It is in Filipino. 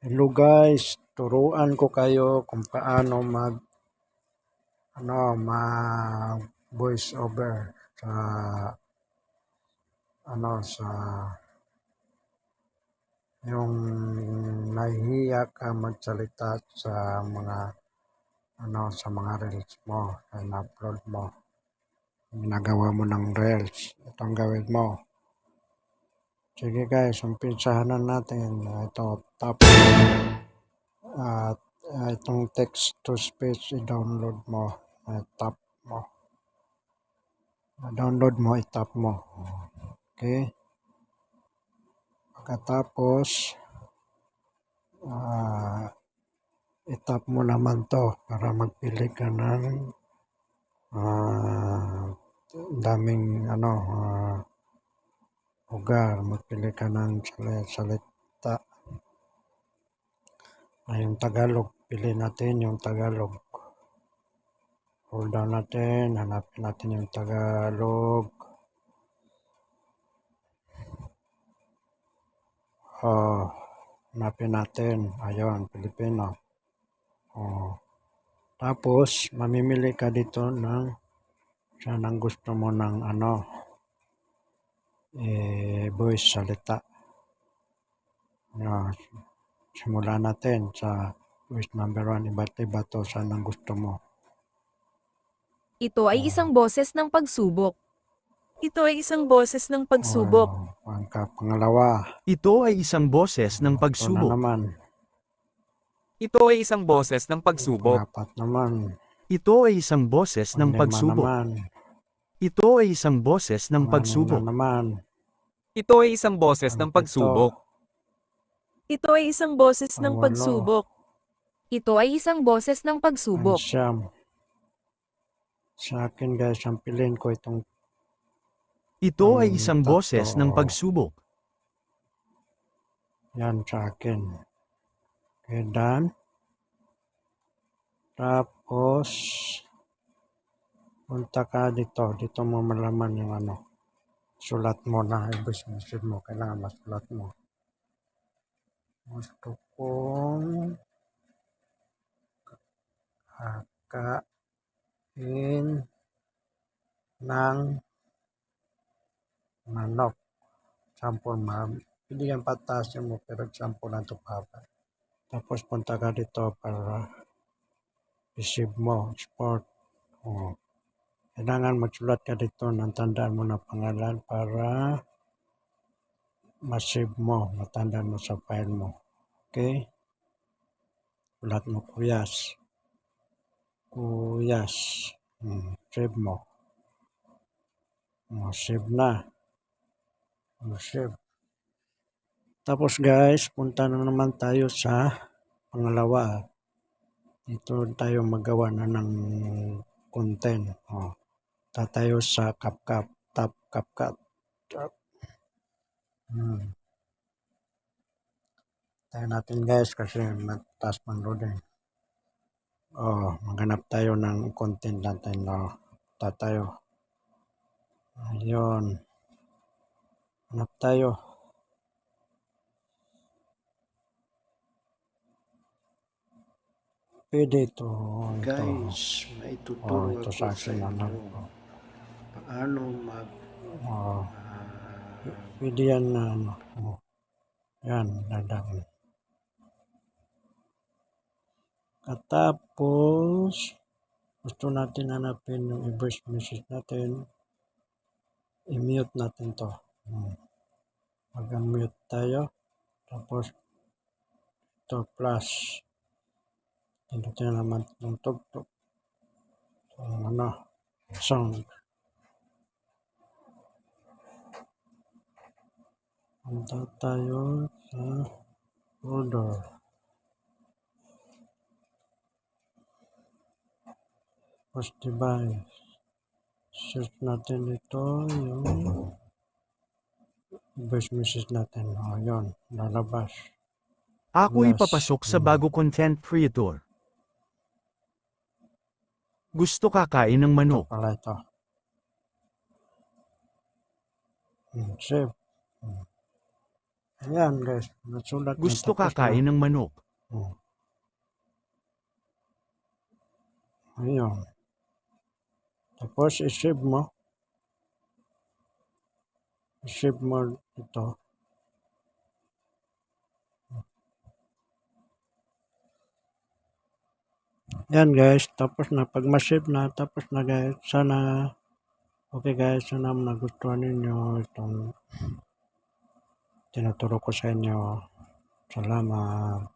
Hello guys, turuan ko kayo kung paano mag voice over sa sa yung nahihiya ka magsalita sa mga reels mo, na upload mo. Ginagawa mo ng reels. Itong gawin mo. Sige guys, umpisahan na natin. Ito, at itong text to speech i-download mo. Tap mo. Download mo, i-tap mo. Okay? Pagkatapos, i-tap mo naman to para magpili ka ng daming lugar. Magpili ka ng salita. Yung Tagalog, pili natin yung Tagalog. Hold down natin, hanapin natin yung Tagalog. Hanapin natin, ayun, Pilipino. Tapos, mamimili ka dito ng saan ang gusto mo ng voice, salita. Simulan natin sa voice number 1, iba't iba to, saan ang gusto mo. Ito ay isang boses ng pagsubok. Ito ay isang boses ng pagsubok. Pangalawa. Ito ay isang boses ng Ito na pagsubok. naman. Ito ay isang boses ng pagsubok. Pangapat naman. Ito ay isang boses ng Panglima pagsubok. naman. Ito ay isang boses ng Panganim pagsubok. na naman. Ito ay isang boses ng pagsubok. Ito ay isang boses ng Pangwalo. pagsubok. Ito ay isang boses ng pagsubok. Siyam. Sa akin guys, ang piliin ko itong Ito ay isang tatlo. boses ng pagsubok. Yan sa akin. Okay, done. Tapos, punta ka dito. Dito mo malaman yung sulat mo na i-voice message mo. Kailangan masulat mo. Gusto kong kakain ng manok. Sample hindi yan patasin mo, pero sample lang ito papa. Tapos punta ka dito para receive mo, export. Kailangan magsulat ka dito ng tandaan mo na pangalan para ma-save mo, matandaan mo sa file mo. Okay? Sulat mo Kuyas. Save mo. Save na. Save. Tapos guys, punta na naman tayo sa pangalawa. Dito tayo magawa na ng content. Tayo sa CapCut. Tap CapCut. Tayo natin guys kasi mataas pang loading. Maghanap tayo ng content natin. Tayo. Ayun. Hanap tayo. Pwede ito. Guys, may tuturo Ito ako sa sa akin inyo. Paano pwede yan na yan, dadaan. Tapos, gusto natin hanapin yung i-voice message natin. I-mute natin to. Mag-mute tayo. Tapos, ito plus. Pindutin naman yung tugtog. Sound. Punta tayo sa folder. Post device. Search natin ito yung voice message natin. Yun, lalabas. Ako'y Yes. papasok sa bago content creator. Gusto kakain ng Ito manok. pala ito. Save. Ayan guys, nasulat na, Gusto tapos kakain na. ng manok. Oh. Ayun. Tapos i-save mo. I-save mo ito. Yan guys, tapos na. Pag ma-save na, tapos na guys. Sana, okay guys, sana nagustuhan ninyo itong tinuturo ko sa inyo. Salamat.